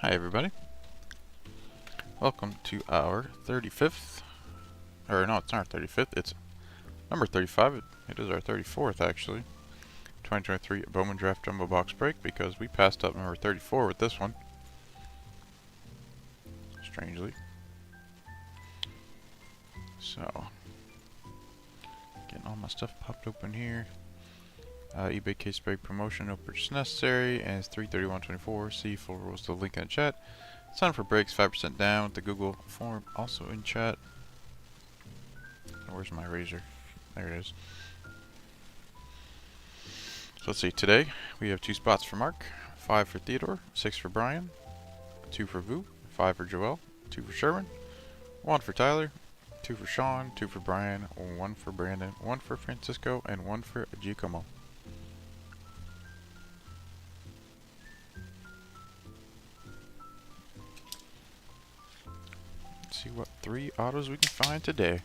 Hi everybody. Welcome to our 35th, or no, it's not our 35th, it's number 35. It is our 34th actually. 2023 Bowman Draft Jumbo Box Break because we passed up number 34 with this one. Strangely. So, getting all my stuff popped open here. eBay case break promotion, no purchase necessary, and it's 3/31/24. See full rules to the link in the chat. Sign for breaks, 5% down with the Google form also in chat. Where's my razor? There it is. So let's see, today we have 2 spots for Mark, 5 for Theodore, 6 for Brian, 2 for Vu, 5 for Joel, 2 for Sherwin, 1 for Tyler, 2 for Sean, 2 for Brian, 1 for Brandon, 1 for Francisco, and 1 for Giacomo. Let's see what 3 autos we can find today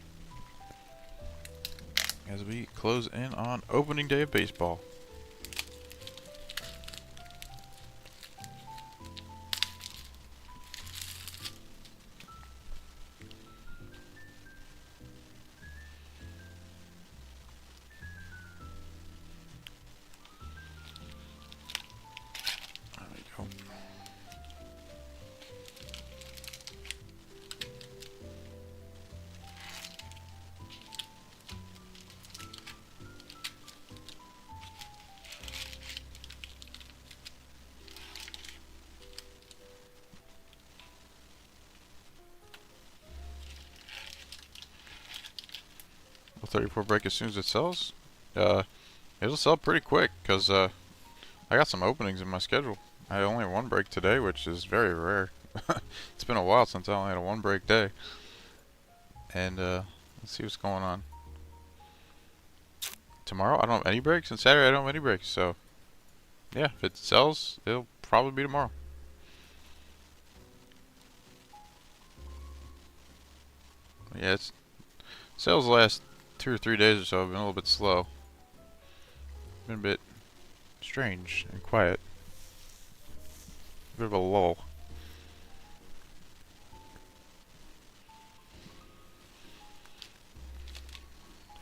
as we close in on opening day of baseball. There we go. Will 34 break as soon as it sells? It'll sell pretty quick because I got some openings in my schedule. I only had 1 break today, which is very rare. It's been a while since I only had a 1 break day. And let's see what's going on. Tomorrow I don't have any breaks, and Saturday I don't have any breaks. So yeah, if it sells, it'll probably be tomorrow. Yeah, it's sales the last 2 or 3 days or so have been a little bit slow. Been a bit strange and quiet. A bit of a lull.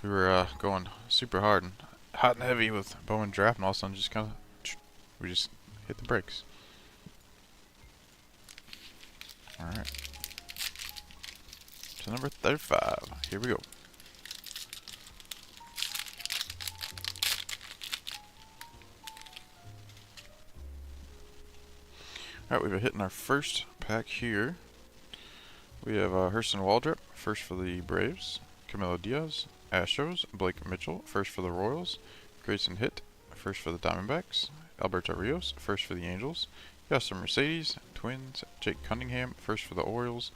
We were going super hard and hot and heavy with Bowman Draft, and all of a sudden just kind of we just hit the brakes. All right. To number 35. Here we go. Alright, we've been hitting our first pack here. We have Hurston Waldrop, first for the Braves. Camilo Diaz, Astros. Blake Mitchell, first for the Royals. Grayson Hitt, first for the Diamondbacks. Alberto Rios, first for the Angels. Yasser Mercedes, Twins. Jake Cunningham, first for the Orioles.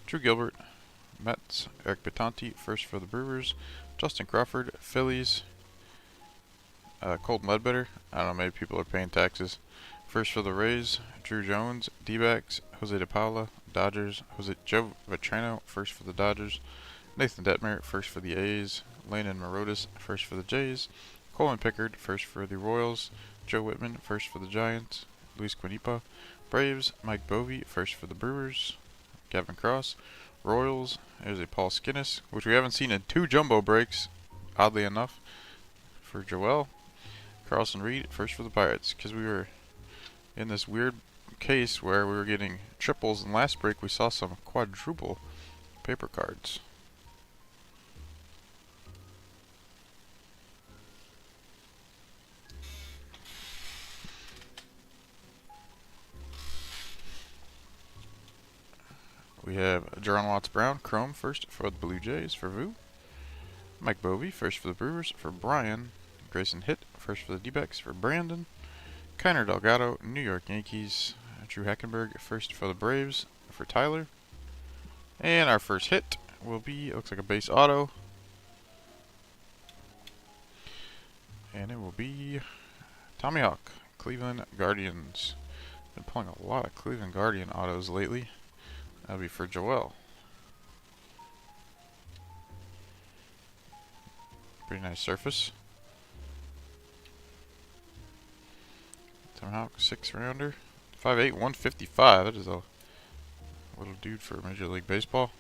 Drew Gilbert, Mets. Eric Batanti, first for the Brewers. Justin Crawford, Phillies. Colton Ledbetter, I don't know, maybe people are paying taxes. First for the Rays, Drew Jones. D-backs, Jose De Paula. Dodgers, Joe Vetrano, first for the Dodgers. Nathan Detmer, first for the A's. Landon Morotis, first for the Jays. Colin Pickard, first for the Royals. Joe Whitman, first for the Giants. Luis Quinipa, Braves. Mike Bovey, first for the Brewers. Gavin Cross, Royals. There's a Paul Skinnis, which we haven't seen in 2 jumbo breaks, oddly enough, for Joel. Carlson Reed, first for the Pirates, because we were in this weird case where we were getting triples, and last break we saw some quadruple paper cards. We have Jaron Watts Brown, Chrome, first for the Blue Jays for Vu. Mike Bovey, first for the Brewers for Brian. Grayson Hitt, first for the D-backs for Brandon. Kiner Delgado, New York Yankees. Drew Hackenberg, first for the Braves for Tyler. And our first hit will be, it looks like a base auto. And it will be Tommy Hawk, Cleveland Guardians. Been pulling a lot of Cleveland Guardian autos lately. That'll be for Joel. Pretty nice surface. Tommy Hawk, 6 rounder. 5'8", 155. That is a little dude for Major League Baseball.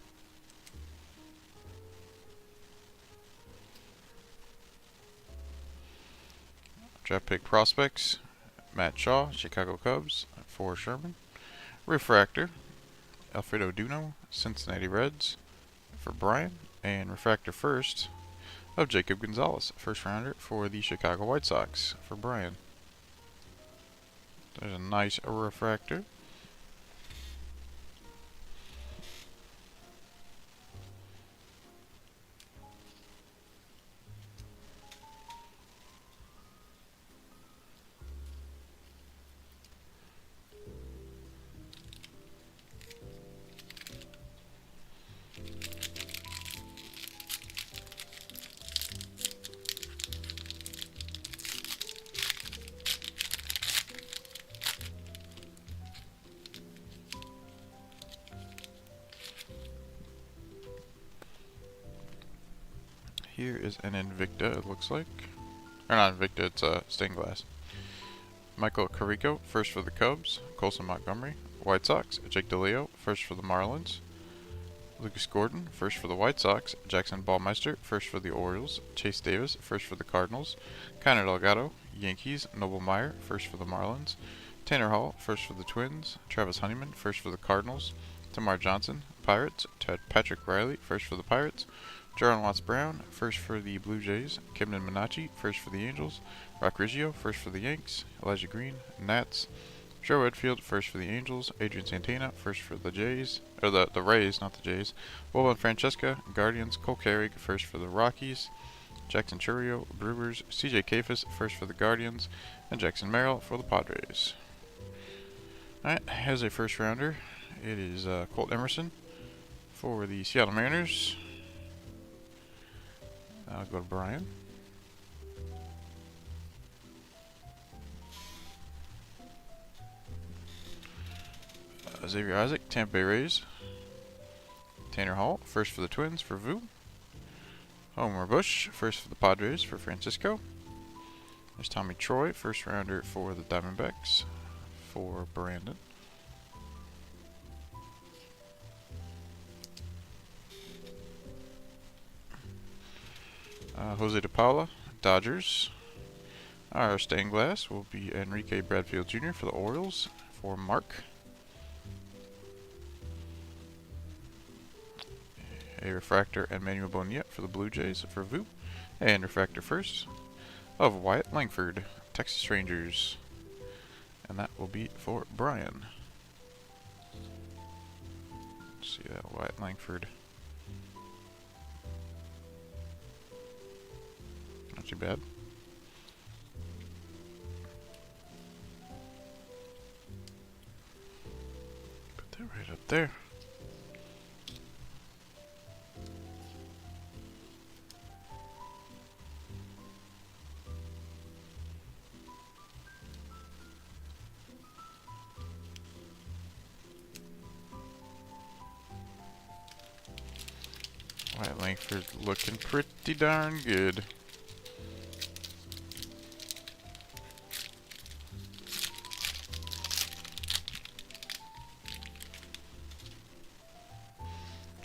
Draft pick prospects: Matt Shaw, Chicago Cubs, for Sherman. Refractor: Alfredo Duno, Cincinnati Reds, for Brian. And refractor first of Jacob Gonzalez, first rounder for the Chicago White Sox, for Brian. There's a nice refractor. Here is an Invicta, it looks like. Or not Invicta, it's a stained glass. Michael Carrico, first for the Cubs. Colson Montgomery, White Sox. Jake DeLeo, first for the Marlins. Lucas Gordon, first for the White Sox. Jackson Ballmeister, first for the Orioles. Chase Davis, first for the Cardinals. Connor Delgado, Yankees. Noble Meyer, first for the Marlins. Tanner Hall, first for the Twins. Travis Honeyman, first for the Cardinals. Tamar Johnson, Pirates. Patrick Riley, first for the Pirates. Jarron Watts Brown, first for the Blue Jays. Kevin Minacci, first for the Angels. Rock Riggio, first for the Yanks. Elijah Green, Nats. Joe Redfield, first for the Angels. Adrian Santana, first for the Jays. Or the Rays, not the Jays. Wilbon Francesca, Guardians. Cole Carrig, first for the Rockies. Jackson Chourio, Brewers. CJ Kafis, first for the Guardians. And Jackson Merrill for the Padres. Alright, as a first rounder, it is Colt Emerson for the Seattle Mariners. I'll go to Brian. Xavier Isaac, Tampa Bay Rays. Tanner Hall, first for the Twins, for Vu. Homer Bush, first for the Padres, for Francisco. There's Tommy Troy, first rounder for the Diamondbacks, for Brandon. Jose De Paula, Dodgers. Our stained glass will be Enrique Bradfield Jr. for the Orioles, for Mark. A refractor Emmanuel Bonilla for the Blue Jays, for Vu. And refractor first of Wyatt Langford, Texas Rangers. And that will be for Brian. Let's see that Wyatt Langford. Not too bad. Put that right up there. Wyatt Langford looking pretty darn good.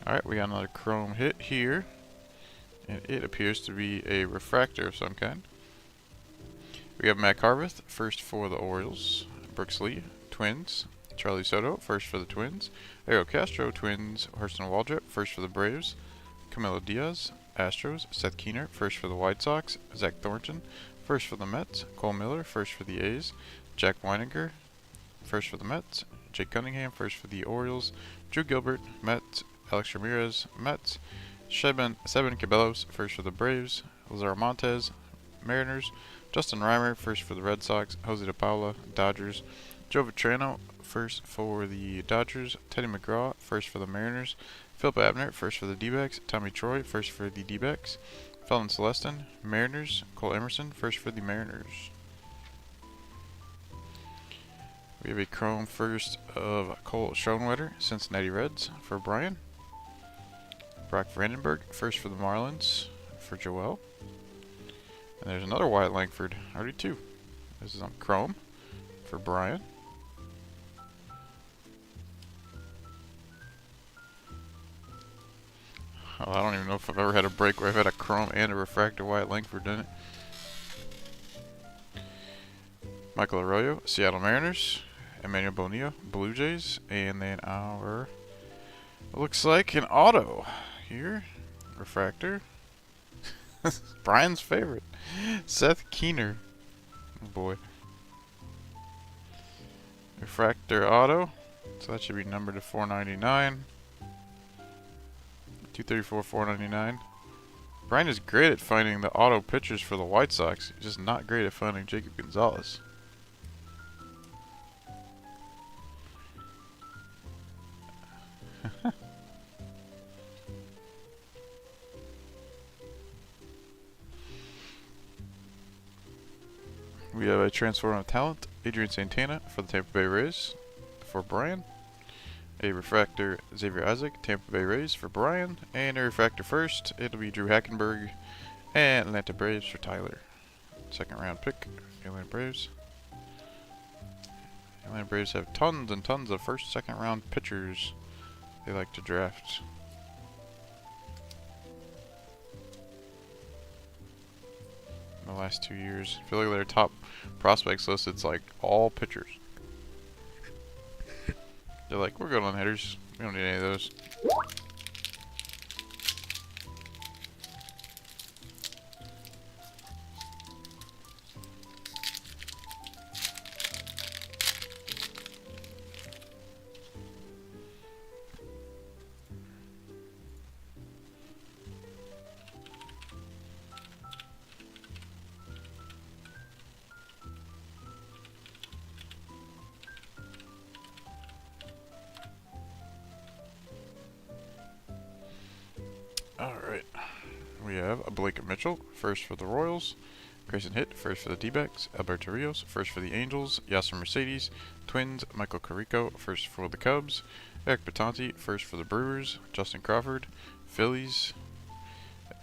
Alright, we got another chrome hit here, and it appears to be a refractor of some kind. We have Matt Harveth, first for the Orioles. Brooks Lee, Twins. Charlie Soto, first for the Twins. Ariel Castro, Twins. Hurston Waldrep, first for the Braves. Camilo Diaz, Astros. Seth Keener, first for the White Sox. Zach Thornton, first for the Mets. Cole Miller, first for the A's. Jack Weininger, first for the Mets. Jake Cunningham, first for the Orioles. Drew Gilbert, Mets. Alex Ramirez, Mets. Seven Cabellos, first for the Braves. Lazaro Montez, Mariners. Justin Reimer, first for the Red Sox. Jose De Paula, Dodgers. Joe Vitrano, first for the Dodgers. Teddy McGraw, first for the Mariners. Philip Abner, first for the D-backs. Tommy Troy, first for the D-backs. Felon Celestin, Mariners. Cole Emerson, first for the Mariners. We have a chrome first of Cole Schoenwetter, Cincinnati Reds, for Brian. Brock Vandenberg, first for the Marlins, for Joel. And there's another Wyatt Langford, already two. This is on chrome for Brian. Oh, I don't even know if I've ever had a break where I've had a chrome and a refractor Wyatt Langford in it. Michael Arroyo, Seattle Mariners. Emmanuel Bonilla, Blue Jays. And then our, looks like an auto here. Refractor. Brian's favorite. Seth Keener. Oh boy. Refractor auto. So that should be numbered to 499. 234, 499. Brian is great at finding the auto pitchers for the White Sox. He's just not great at finding Jacob Gonzalez. We have a transform of talent, Adrian Santana for the Tampa Bay Rays for Brian. A refractor, Xavier Isaac, Tampa Bay Rays for Brian. And a refractor first, it'll be Drew Hackenberg and Atlanta Braves for Tyler. Second round pick, Atlanta Braves. Atlanta Braves have tons and tons of first, second round pitchers they like to draft. In the last 2 years. If you look at their top prospects list, it's like all pitchers. They're like, we're good on hitters. We don't need any of those. Alright, we have a Blake Mitchell, first for the Royals. Grayson Hitt, first for the D-backs. Alberto Rios, first for the Angels. Yasser Mercedes, Twins. Michael Carrico, first for the Cubs. Eric Batanti, first for the Brewers. Justin Crawford, Phillies.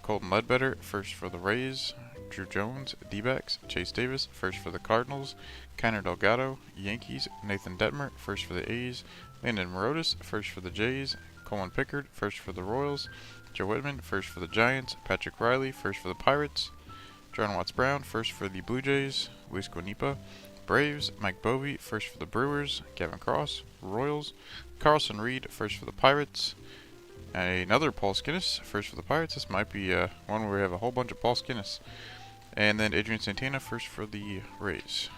Colton Ledbetter, first for the Rays. Drew Jones, D-backs. Chase Davis, first for the Cardinals. Kiner Delgado, Yankees. Nathan Detmer, first for the A's. Landon Morotis, first for the Jays. Coleman Pickard, first for the Royals. Joe Whitman, first for the Giants. Patrick Riley, first for the Pirates. Jordan Watts-Brown, first for the Blue Jays. Luis Guanipa, Braves. Mike Bovey, first for the Brewers. Gavin Cross, Royals. Carlson Reed, first for the Pirates. Another Paul Skinnis, first for the Pirates. This might be one where we have a whole bunch of Paul Skinnis. And then Adrian Santana, first for the Rays.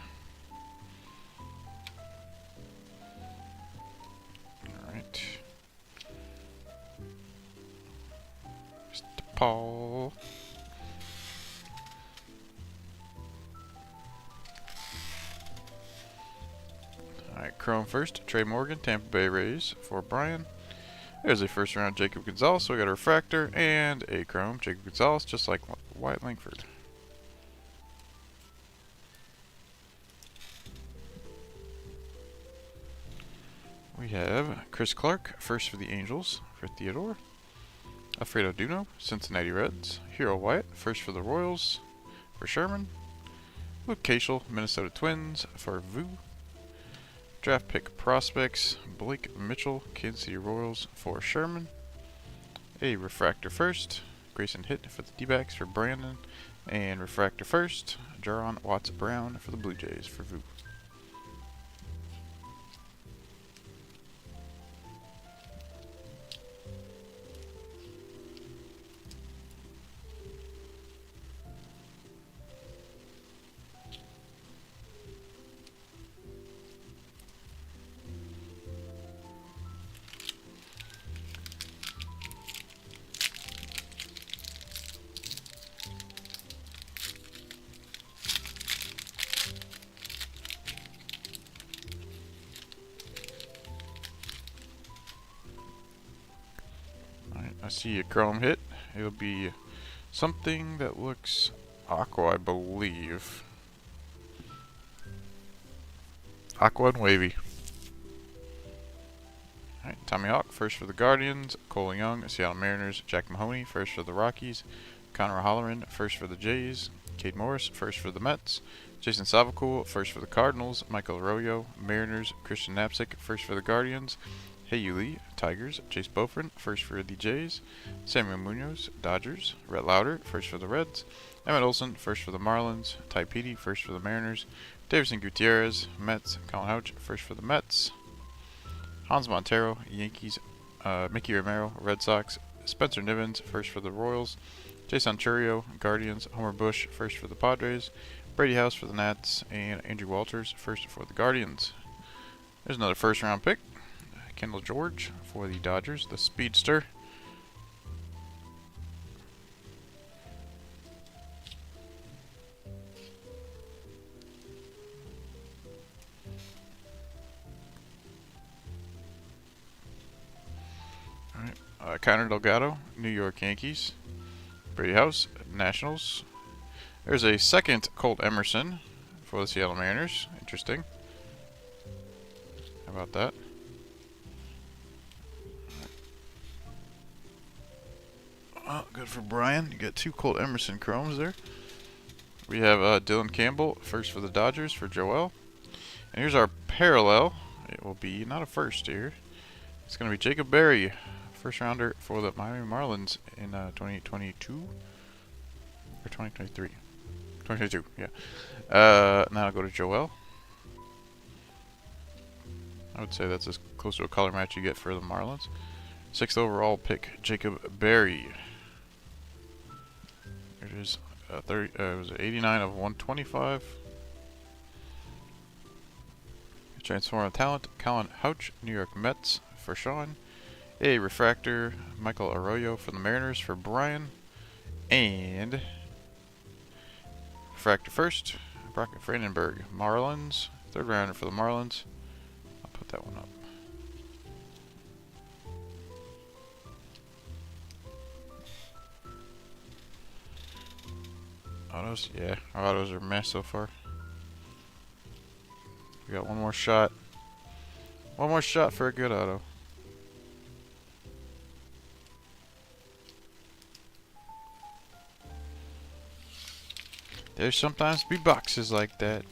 Alright. Mr. Paul. Alright, Chrome first. Trey Morgan, Tampa Bay Rays for Brian. There's a first round Jacob Gonzalez, so we got a refractor and a Chrome Jacob Gonzalez, just like Wyatt Langford. We have Chris Clark, first for the Angels for Theodore. Alfredo Duno, Cincinnati Reds. Hero Wyatt, first for the Royals for Sherman. Luke Cashel, Minnesota Twins for Vu. Draft pick prospects, Blake Mitchell, Kansas City Royals for Sherman. A refractor first, Grayson Hitt for the D-backs for Brandon. And refractor first, Jaron Watts-Brown for the Blue Jays for Vu. I see a Chrome hit. It'll be something that looks aqua, I believe. Aqua and wavy. Alright, Tommy Hawk, first for the Guardians. Cole Young, Seattle Mariners. Jack Mahoney, first for the Rockies. Connor Halloran, first for the Jays. Cade Morris, first for the Mets. Jason Savacool, first for the Cardinals. Michael Arroyo, Mariners. Christian Knapsick, first for the Guardians. Hayuli, Tigers. Chase Beaufort, first for the Jays. Samuel Munoz, Dodgers. Rhett Lauder, first for the Reds. Emmett Olson, first for the Marlins. Ty Petey, first for the Mariners. Davison Gutierrez, Mets. Colin Houch, first for the Mets. Hans Montero, Yankees. Mickey Romero, Red Sox. Spencer Nivens, first for the Royals. Jason Churio, Guardians. Homer Bush, first for the Padres. Brady House for the Nats. And Andrew Walters, first for the Guardians. There's another first round pick. Kendall George for the Dodgers, the speedster. Alright, Connor Delgado, New York Yankees. Brady House, Nationals. There's a second Colt Emerson for the Seattle Mariners. Interesting. How about that? Oh, good for Brian. You got two Colt Emerson chromes there. We have Dylan Campbell, first for the Dodgers for Joel. And here's our parallel. It will be not a first here. It's going to be Jacob Berry, first rounder for the Miami Marlins in 2022 or 2023. 2022, yeah. Now I'll go to Joel. I would say that's as close to a color match you get for the Marlins. 6th overall pick, Jacob Berry. It is it was 89 of 125. Transformative talent, Colin Houch, New York Mets for Sean. A refractor, Michael Arroyo for the Mariners for Brian. And refractor first, Brock Brandenburg, Marlins. 3rd rounder for the Marlins. I'll put that one up. Autos, yeah, our autos are a mess so far. We got one more shot. One more shot for a good auto. There's sometimes be boxes like that.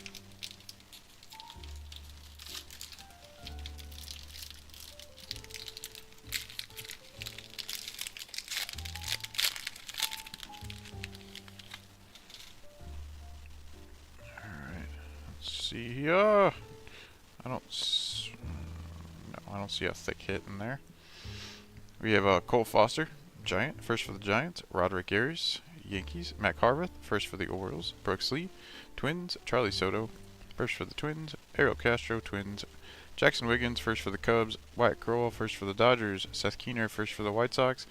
See here. I don't see a thick hit in there. We have Cole Foster, Giant, first for the Giants. Roderick Arias, Yankees. Matt Harvath, first for the Orioles. Brooks Lee, Twins. Charlie Soto, first for the Twins. Ariel Castro, Twins. Jackson Wiggins, first for the Cubs. Wyatt Crowell, first for the Dodgers. Seth Keener, first for the White Sox.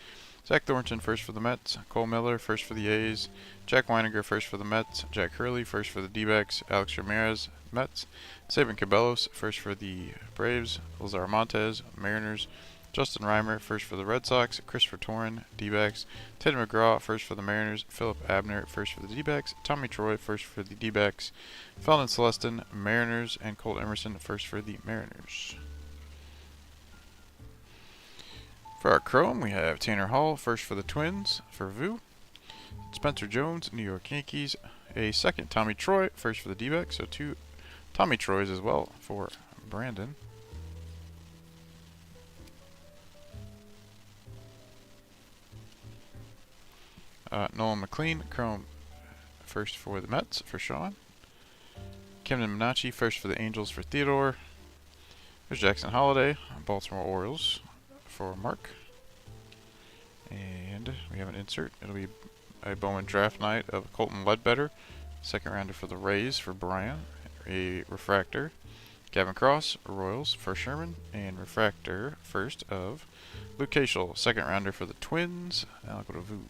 Zach Thornton, first for the Mets. Cole Miller, first for the A's. Jack Weiniger, first for the Mets. Jack Hurley, first for the D-backs. Alex Ramirez, Mets. Sabin Cabellos, first for the Braves. Lazar Montez, Mariners. Justin Reimer, first for the Red Sox. Christopher Torrin, D-backs. Ted McGraw, first for the Mariners. Philip Abner, first for the D-backs. Tommy Troy, first for the D-backs. Felton Celestin, Mariners. And Colt Emerson, first for the Mariners. For our Chrome, we have Tanner Hall, first for the Twins, for Vu. Spencer Jones, New York Yankees. A second Tommy Troy, first for the D-backs. So 2 Tommy Troys as well for Brandon. Nolan McLean, Chrome, first for the Mets, for Sean. Camden Minacci, first for the Angels, for Theodore. There's Jackson Holiday, Baltimore Orioles, for Mark. And we have an insert. It'll be a Bowman draft night of Colton Ledbetter, 2nd rounder for the Rays, for Brian. A refractor, Gavin Cross, Royals, for Sherman. And refractor first of Luke Cashel, 2nd rounder for the Twins. And I'll go to Vu.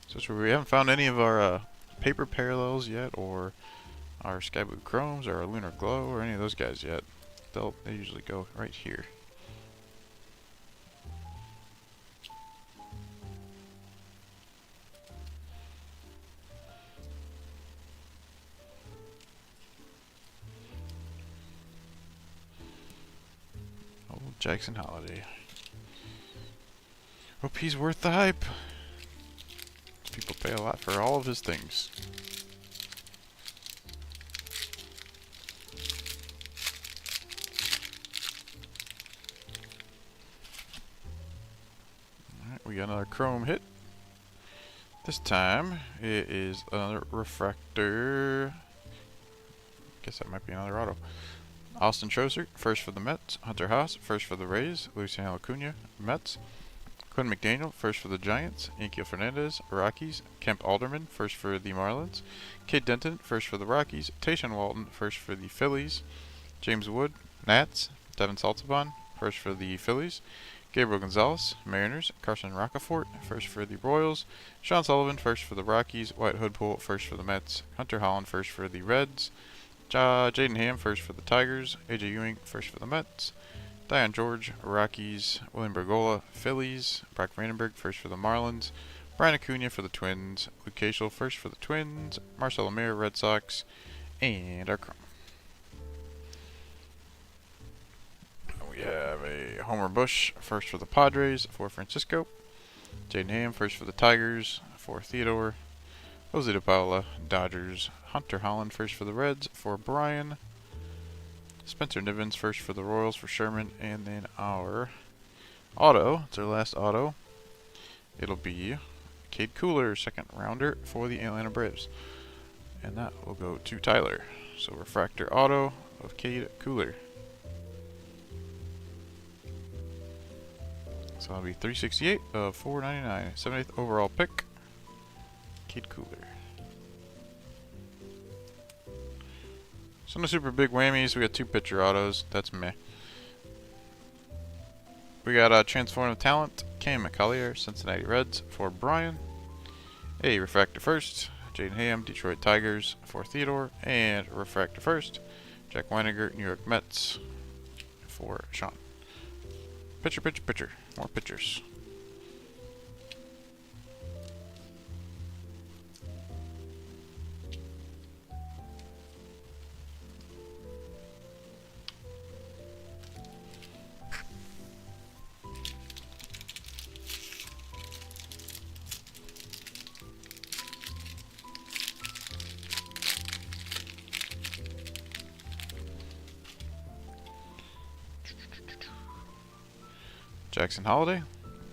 So we haven't found any of our paper parallels yet, or our Sky Blue Chromes, or our Lunar Glow, or any of those guys yet. They usually go right here. Oh, Jackson Holiday. Hope he's worth the hype. People pay a lot for all of his things. we got another chrome hit. This time it is another refractor. Guess that might be another auto. Austin Troser, first for the Mets. Hunter Haas, first for the Rays. Luciano Acuna, Mets. Quinn McDaniel, first for the Giants. Yanquiel Fernandez, Rockies. Kemp Alderman, first for the Marlins. Cade Denton, first for the Rockies. Tayshaun Walton, first for the Phillies. James Wood, Nats. Devin Saltzman, first for the Phillies. Gabriel Gonzalez, Mariners. Carson Rocafort, first for the Royals. Sean Sullivan, first for the Rockies. Wyatt Hoodpool, first for the Mets. Hunter Holland, first for the Reds. Jaden Ham, first for the Tigers. AJ Ewing, first for the Mets. Dion George, Rockies. William Bergola, Phillies. Brock Vandenberg, first for the Marlins. Brian Acuna for the Twins. Luke Cashel, first for the Twins. Marcel Lemire, Red Sox. And our chrome. We have a Homer Bush, first for the Padres, for Francisco. Jaden Ham, first for the Tigers, for Theodore. Jose De Paula, Dodgers. Hunter Holland, first for the Reds, for Brian. Spencer Nivens, first for the Royals, for Sherman. And then our auto, it's our last auto. It'll be Cade Cooler, second rounder for the Atlanta Braves. And that will go to Tyler. So refractor auto of Cade Cooler. So that'll be 368 of 499. 70th overall pick. Cade Cooler. So no super big whammies. We got 2 pitcher autos. That's meh. We got Transformative Talent. Cam Collier, Cincinnati Reds for Brian. A refractor first. Jaden Ham, Detroit Tigers for Theodore. And refractor first. Jack Weiniger, New York Mets for Sean. Pitcher, pitcher, pitcher. More pitchers. Jackson Holiday,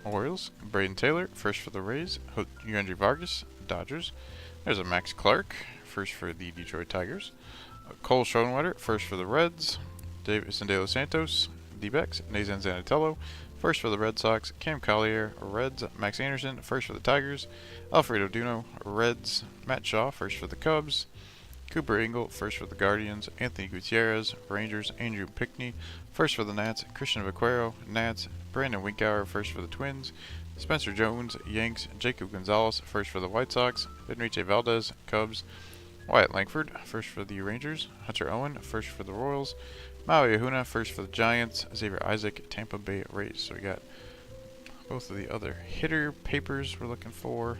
Orioles. Braden Taylor, first for the Rays. Yandry Vargas, Dodgers. There's a Max Clark, first for the Detroit Tigers. Cole Schoenwetter, first for the Reds. Davison De Los Santos, D-backs. Nathan Zanatello, first for the Red Sox. Cam Collier, Reds. Max Anderson, first for the Tigers. Alfredo Duno, Reds. Matt Shaw, first for the Cubs. Cooper Ingle, first for the Guardians. Anthony Gutierrez, Rangers. Andrew Pickney, first for the Nats. Christian Vaquero, Nats. Brandon Winkauer, first for the Twins. Spencer Jones, Yanks. Jacob Gonzalez, first for the White Sox. Enrique Valdez, Cubs. Wyatt Langford, first for the Rangers. Hunter Owen, first for the Royals. Maui Ahuna, first for the Giants. Xavier Isaac, Tampa Bay Rays. So we got both of the other hitter papers we're looking for.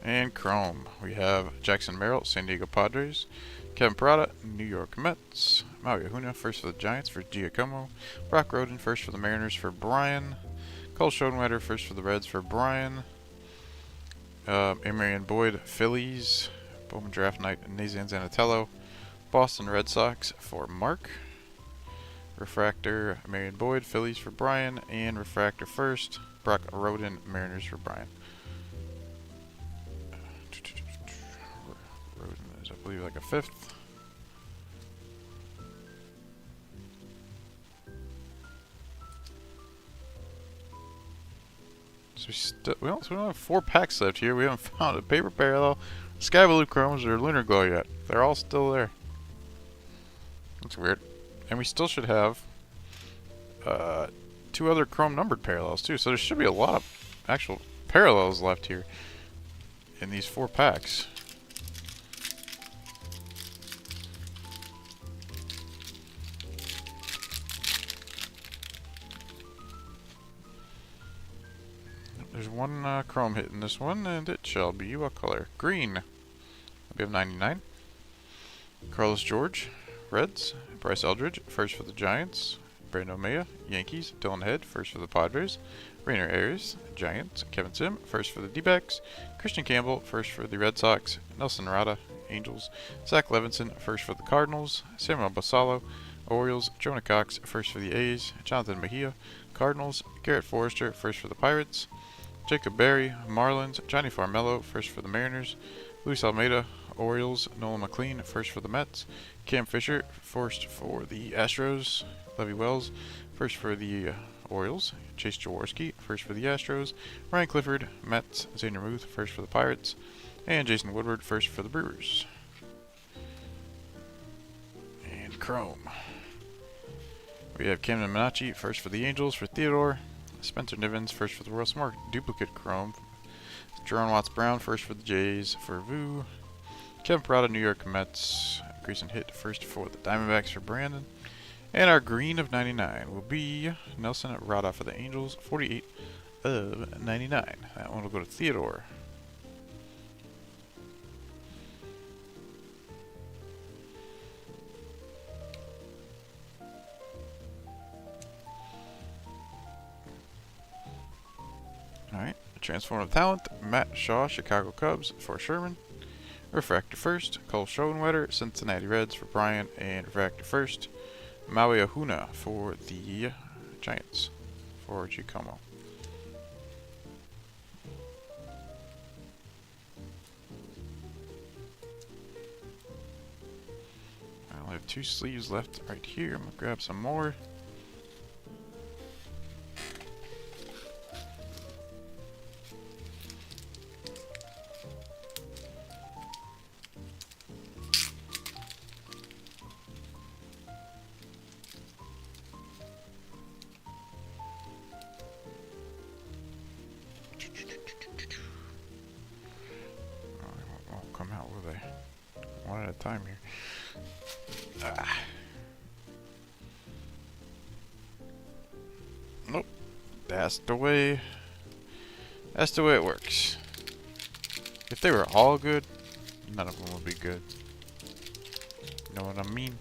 And Chrome, we have Jackson Merrill, San Diego Padres. Kevin Parada, New York Mets. Maui Ahuna, first for the Giants for Giacomo. Brock Roden, first for the Mariners for Brian. Cole Schoenwetter, first for the Reds for Brian. Amarian Boyd, Phillies. Bowman Draft Night, Nathan Zanatello. Boston Red Sox for Mark. Refractor, Marion Boyd, Phillies for Brian. And refractor first, Brock Roden, Mariners for Brian. Roden is, I believe, like a 5th. So we don't have 4 packs left here. We haven't found a paper parallel, sky blue chromes, or lunar glow yet. They're all still there. That's weird. And we still should have 2 other chrome numbered parallels too. So there should be a lot of actual parallels left here in these 4 packs. There's one chrome hit in this one, and it shall be what color? Green. We have 99. Carlos George, Reds. Bryce Eldridge, first for the Giants. Brando Maya, Yankees. Dylan Head, first for the Padres. Rainer Ayers, Giants. Kevin Sim, first for the D-backs. Christian Campbell, first for the Red Sox. Nelson Rada, Angels. Zach Levinson, first for the Cardinals. Samuel Basallo, Orioles. Jonah Cox, first for the A's. Jonathan Mejia, Cardinals. Garrett Forrester, first for the Pirates. Jacob Berry, Marlins. Johnny Farmello, first for the Mariners. Luis Almeida, Orioles. Nolan McLean, first for the Mets. Cam Fisher, first for the Astros. Levy Wells, first for the Orioles. Chase Jaworski, first for the Astros. Ryan Clifford, Mets. Zane Ramuth, first for the Pirates. And Jason Woodward, first for the Brewers. And Chrome. We have Camden Minacci, first for the Angels for Theodore. Spencer Nivens, first for the Royals. More duplicate Chrome. Jerron Watts Brown, first for the Jays for Vu. Kevin Parada, New York Mets. Grayson Hitt, first for the Diamondbacks for Brandon. And our green of 99 will be Nelson Rada for the Angels, 48 of 99. That one will go to Theodore. Alright, Transformative Talent, Matt Shaw, Chicago Cubs for Sherman. Refractor First, Cole Schoenwetter, Cincinnati Reds for Bryant, and Refractor First, Maui Ahuna for the Giants for Giacomo. I only have 2 sleeves left right here. I'm going to grab some more. Come out, will they? One at a time here. Nope. That's the way. That's the way it works. If they were all good, none of them would be good. You know what I mean?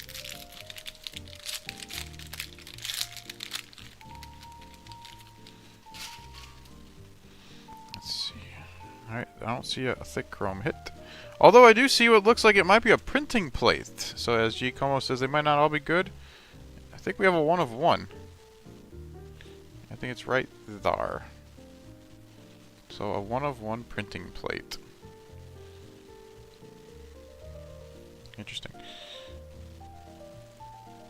Let's see. Alright, I don't see a thick chrome hit. Although I do see what looks like it might be a printing plate. So as Giacomo says, they might not all be good. I think we have a 1 of 1. I think it's right there. So a 1 of 1 printing plate. Interesting.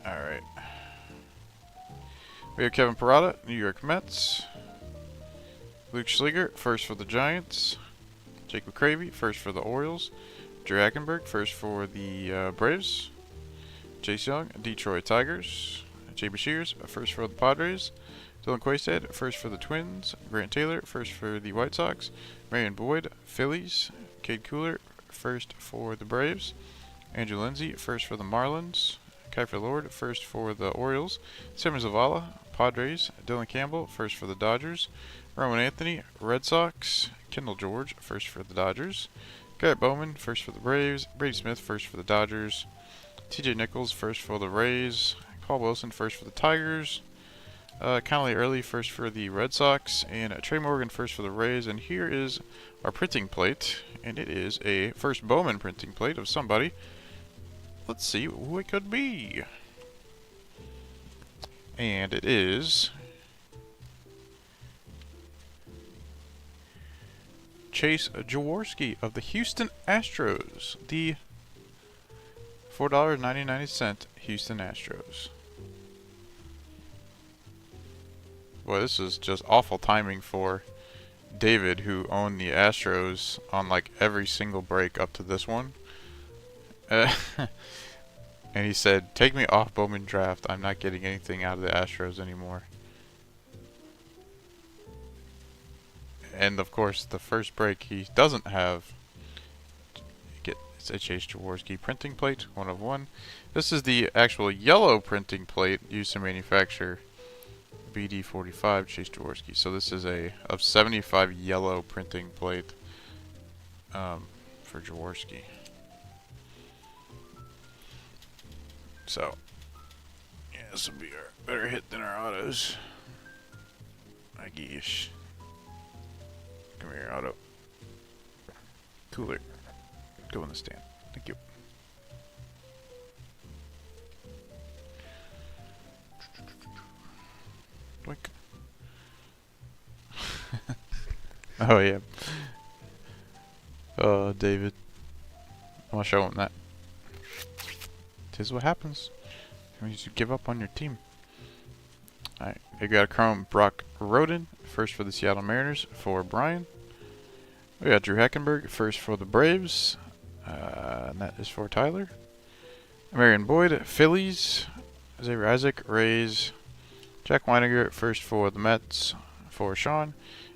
Alright. We have Kevin Parada, New York Mets. Luke Schliger, first for the Giants. Jake McCravey, first for the Orioles. Drew Hackenberg, first for the Braves. Chase Young, Detroit Tigers. J.B. Shears, first for the Padres. Dylan Quaystad, first for the Twins. Grant Taylor, first for the White Sox. Marion Boyd, Phillies. Cade Cooler, first for the Braves. Andrew Lindsay, first for the Marlins. Kiefer Lord, first for the Orioles. Simon Zavala, Padres. Dylan Campbell, first for the Dodgers. Roman Anthony, Red Sox. Kendall George, first for the Dodgers. Garrett Bowman, first for the Braves. Brady Smith, first for the Dodgers. TJ Nichols, first for the Rays. Paul Wilson, first for the Tigers. Connolly Early, first for the Red Sox. And Trey Morgan, first for the Rays. And here is our printing plate. And it is a first Bowman printing plate of somebody. Let's see who it could be. And it is Chase Jaworski of the Houston Astros. The $4.99 Houston Astros. Boy, this is just awful timing for David, who owned the Astros on like every single break up to this one. And he said, "Take me off Bowman draft. I'm not getting anything out of the Astros anymore." And of course, the first break he doesn't have. It's a Chase Jaworski printing plate, 1 of 1. This is the actual yellow printing plate used to manufacture BD45 Chase Jaworski. So this is a of 75 yellow printing plate for Jaworski. So, yeah, this will be our better hit than our autos. I guess. Come here, auto. Cooler. Go in the stand. Thank you. Blink. Oh, yeah. David. I want to show him that. Tis what happens when you give up on your team. Alright, we got a Chrome Brock Roden, first for the Seattle Mariners for Brian. We got Drew Heckenberg, first for the Braves, and that is for Tyler. Marion Boyd, Phillies. Xavier Isaac, Rays. Jack Weiniger, first for the Mets for Sean.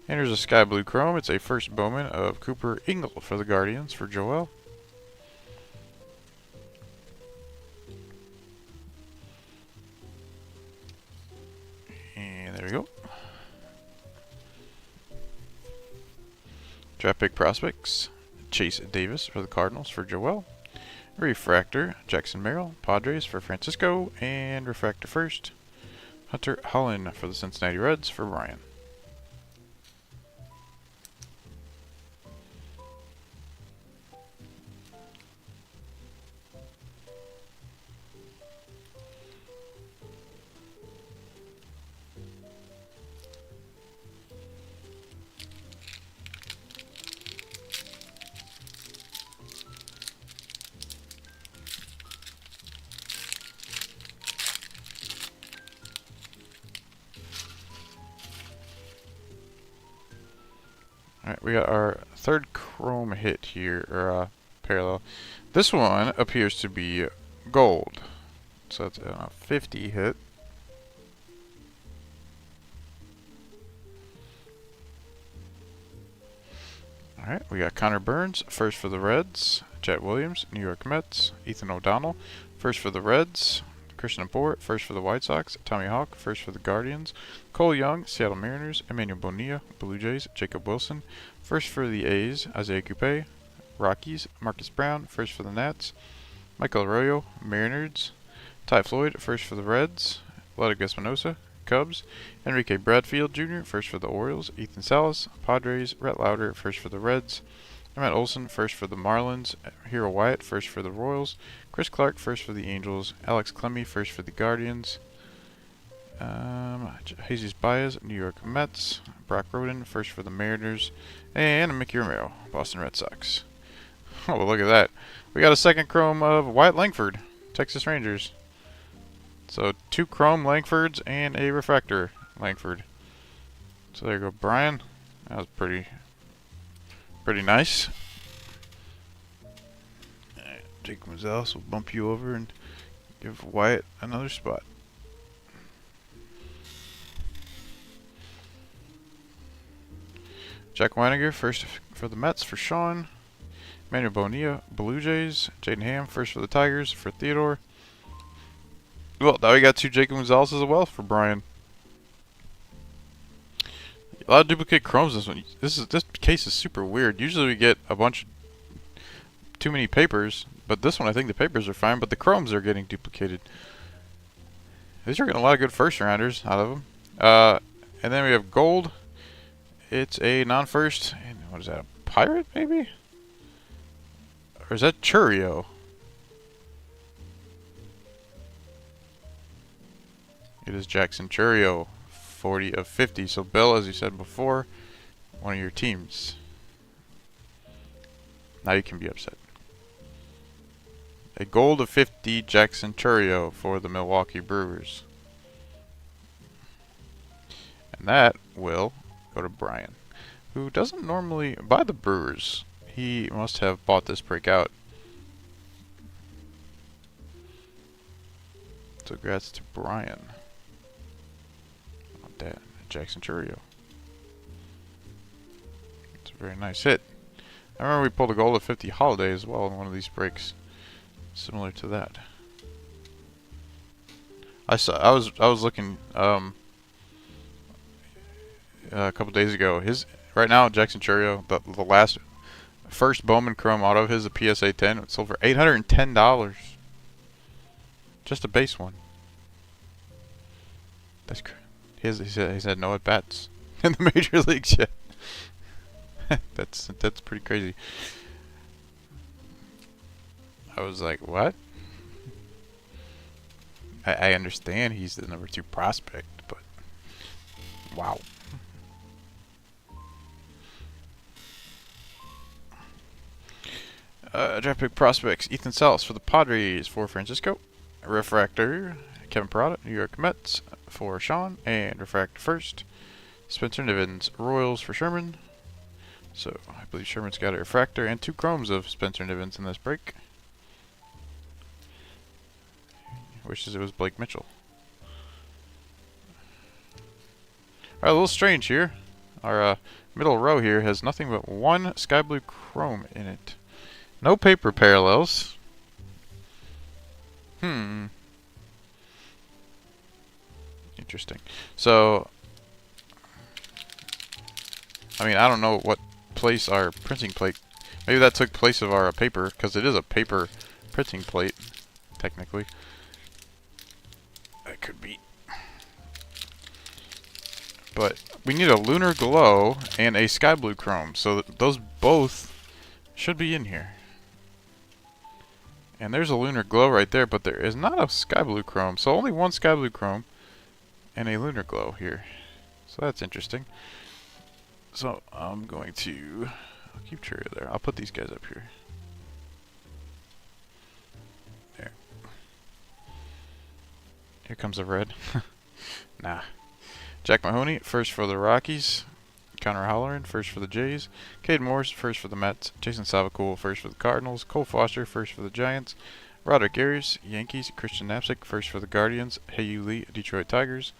And here's a Sky Blue Chrome. It's a first Bowman of Cooper Ingle for the Guardians for Joel. And there we go. Draft pick prospects. Chase Davis for the Cardinals for Joel. Refractor. Jackson Merrill, Padres for Francisco. And refractor first. Hunter Holland for the Cincinnati Reds for Brian. Alright, we got our third Chrome hit here, or parallel. This one appears to be gold. So it's a 50 hit. Alright, we got Connor Burns, first for the Reds. Jet Williams, New York Mets. Ethan O'Donnell, first for the Reds. Christian Abort, first for the White Sox. Tommy Hawk, first for the Guardians. Cole Young, Seattle Mariners. Emmanuel Bonilla, Blue Jays. Jacob Wilson, first for the A's. Isaiah Coupe, Rockies. Marcus Brown, first for the Nats. Michael Arroyo, Mariners. Ty Floyd, first for the Reds. Vladimir Espinosa, Cubs. Enrique Bradfield Jr., first for the Orioles. Ethan Salas, Padres. Rhett Lauder, first for the Reds. Matt Olson, first for the Marlins. Hero Wyatt, first for the Royals. Chris Clark, first for the Angels. Alex Clemmy, first for the Guardians. Jesus Baez, New York Mets. Brock Roden, first for the Mariners. And Mickey Romero, Boston Red Sox. Oh, well, look at that. We got a second Chrome of Wyatt Langford, Texas Rangers. So 2 Chrome Langfords and a Refractor Langford. So there you go, Brian. That was pretty nice. Alright, Jake Gonzalez will bump you over and give Wyatt another spot. Jack Weiniger, first for the Mets for Sean. Emmanuel Bonilla, Blue Jays. Jaden Ham, first for the Tigers for Theodore. Well, now we got 2 Jacob Gonzalez as well for Brian. A lot of duplicate chromes this one. This case is super weird. Usually we get a bunch of too many papers, but this one I think the papers are fine, but the chromes are getting duplicated. These are getting a lot of good first rounders out of them. And then we have gold. It's a non-first, and what is that, a pirate maybe? Or is that Churio? It is Jackson Churio, 40 of 50. So Bill, as you said before, one of your teams. Now you can be upset. A gold of 50 Jackson Churio for the Milwaukee Brewers. And that will go to Brian, who doesn't normally buy the Brewers. He must have bought this break out. So congrats to Brian. That Jackson Churio. It's a very nice hit. I remember we pulled a gold of 50 Holiday as well in one of these breaks, similar to that. I was looking a couple days ago. His right now Jackson Churio, the last first Bowman Chrome auto of his, a PSA 10, it sold for $810. Just a base one. That's cr he's had no at bats in the major leagues yet. That's pretty crazy. I was like, what? I understand he's the number 2 prospect, but wow. Draft pick prospects: Ethan Salas for the Padres for Francisco. Refractor: Kevin Parada, New York Mets for Sean, and refractor first: Spencer Nivens, Royals for Sherman. So I believe Sherman's got a refractor and 2 chromes of Spencer Nivens in this break. Wishes it was Blake Mitchell. Alright, a little strange here. Our middle row here has nothing but 1 sky blue chrome in it. No paper parallels. Interesting. So, I mean, I don't know what place our printing plate... Maybe that took place of our paper, because it is a paper printing plate, technically. That could be. But we need a lunar glow and a sky blue chrome, so those both should be in here. And there's a lunar glow right there, but there is not a sky blue chrome, so only 1 sky blue chrome and a lunar glow here. So that's interesting. So I'm going to... I'll keep Cherry there. I'll put these guys up here. There. Here comes the red. Nah. Jack Mahoney, first for the Rockies. Connor Halloran, first for the Jays. Cade Morse, first for the Mets. Jason Salvacool, first for the Cardinals. Cole Foster, first for the Giants. Roderick Arias, Yankees. Christian Knapsack, first for the Guardians. Hei-Yu Lee, Detroit Tigers.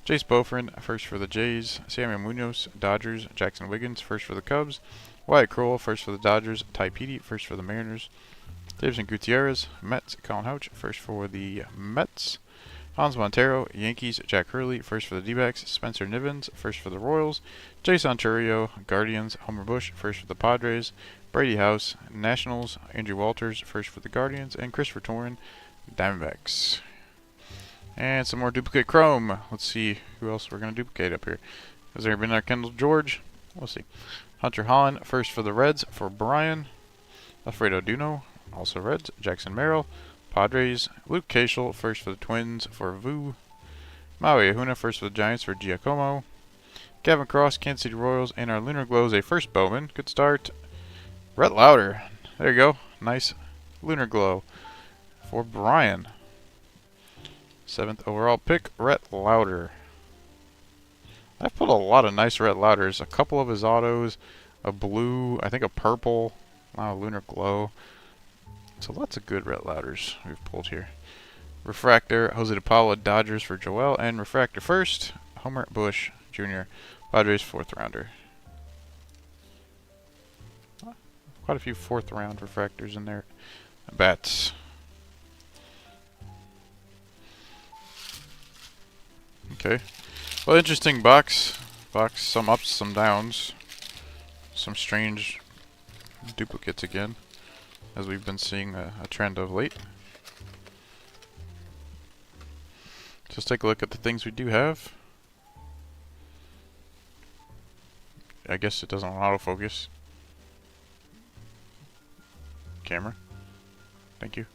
Jace Bofrin, first for the Jays. Samuel Munoz, Dodgers. Jackson Wiggins, first for the Cubs. Wyatt Crowell, first for the Dodgers. Ty Petey, first for the Mariners. Davidson Gutierrez, Mets. Colin Houch, first for the Mets. Hans Montero, Yankees. Jack Hurley, first for the D-backs. Spencer Nivens, first for the Royals. Jason Churio, Guardians. Homer Bush, first for the Padres. Brady House, Nationals. Andrew Walters, first for the Guardians. And Christopher Torrin, Diamondbacks. And some more duplicate chrome. Let's see who else we're going to duplicate up here. Has there been our Kendall George? We'll see. Hunter Holland, first for the Reds for Brian. Alfredo Duno, also Reds. Jackson Merrill, Padres. Luke Cashel, first for the Twins for Vu. Maui Ahuna, first for the Giants for Giacomo. Gavin Cross, Kansas City Royals. And our Lunar Glows, a first Bowman. Good start. Rhett Lauder. There you go. Nice Lunar Glow for Brian. 7th overall pick, Rhett Lauder. I've put a lot of nice Rhett Lauders. A couple of his autos, a blue, I think a purple, now a Lunar Glow. So lots of good Rhett Lauders we've pulled here. Refractor, Jose De Paula, Dodgers for Joel. And refractor first, Homer Bush Jr., Padres 4th rounder. Quite a few 4th round refractors in there. Bats. Okay. Well, interesting box. Some ups, some downs. Some strange duplicates again, as we've been seeing a trend of late. Just take a look at the things we do have. I guess it doesn't autofocus. Camera. Thank you.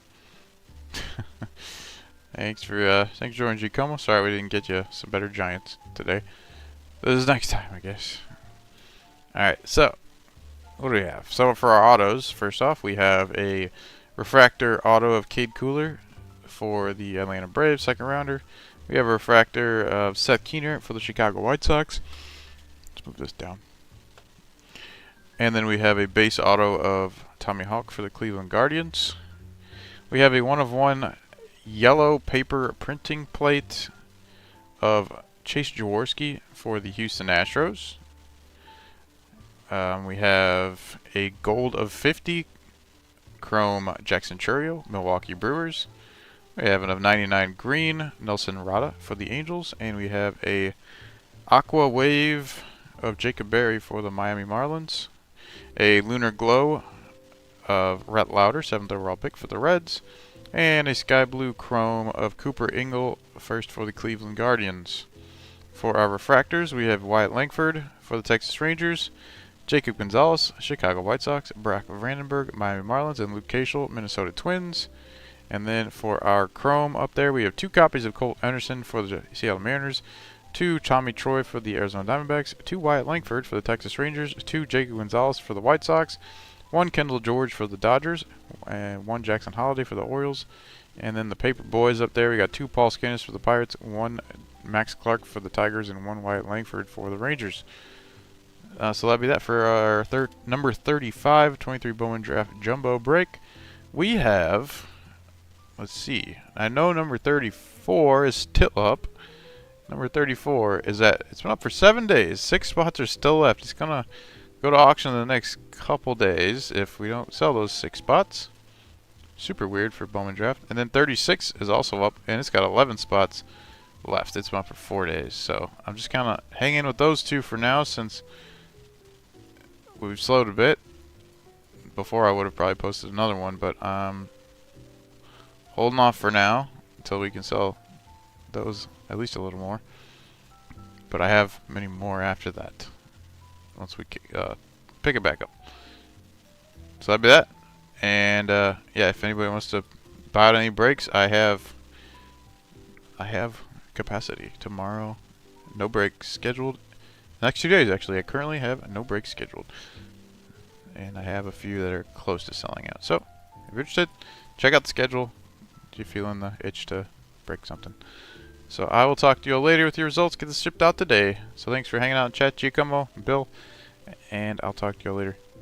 Thanks for joining Giacomo. Sorry we didn't get you some better Giants today. This is next time, I guess. Alright, so what do we have? So for our autos, first off, we have a refractor auto of Cade Cooler for the Atlanta Braves, 2nd rounder. We have a refractor of Seth Keener for the Chicago White Sox. Let's move this down. And then we have a base auto of Tommy Hawk for the Cleveland Guardians. We have a 1/1 yellow paper printing plate of Chase Jaworski for the Houston Astros. We have a gold of 50 chrome Jackson Churio, Milwaukee Brewers. We have an of 99 green Nelson Rada for the Angels, and we have a aqua wave of Jacob Berry for the Miami Marlins. A lunar glow of Rhett Lauder, 7th overall pick for the Reds. And a sky blue chrome of Cooper Ingle, first for the Cleveland Guardians. For our refractors, we have Wyatt Langford for the Texas Rangers, Jacob Gonzalez, Chicago White Sox, Brock Vandenberg, Miami Marlins, and Luke Cashel, Minnesota Twins. And then for our chrome up there, we have 2 copies of Colt Anderson for the Seattle Mariners, 2 Tommy Troy for the Arizona Diamondbacks, 2 Wyatt Langford for the Texas Rangers, 2 Jacob Gonzalez for the White Sox, 1 Kendall George for the Dodgers, and 1 Jackson Holiday for the Orioles. And then the paper boys up there, we got 2 Paul Skenes for the Pirates, 1 Max Clark for the Tigers, and 1 Wyatt Langford for the Rangers. So that'll be that for our number 35 23 Bowman Draft Jumbo Break. We have, let's see, I know number 34 is still up. Number 34 is it's been up for 7 days. 6 spots are still left. It's going to go to auction in the next couple days if we don't sell those 6 spots. Super weird for Bowman Draft. And then 36 is also up, and it's got 11 spots left. It's been up for 4 days. So I'm just kind of hanging with those 2 for now since we've slowed a bit. Before I would have probably posted another one, but holding off for now until we can sell those at least a little more. But I have many more after that once we pick it back up. So that'd be that. And yeah, if anybody wants to buy out any breaks, I have capacity tomorrow. No breaks scheduled. The next 2 days, actually, I currently have no breaks scheduled. And I have a few that are close to selling out. So, if you're interested, check out the schedule. If you're feeling the itch to break something. So, I will talk to you all later with your results. Get this shipped out today. So, thanks for hanging out in chat, Giacomo, Bill. And I'll talk to you all later.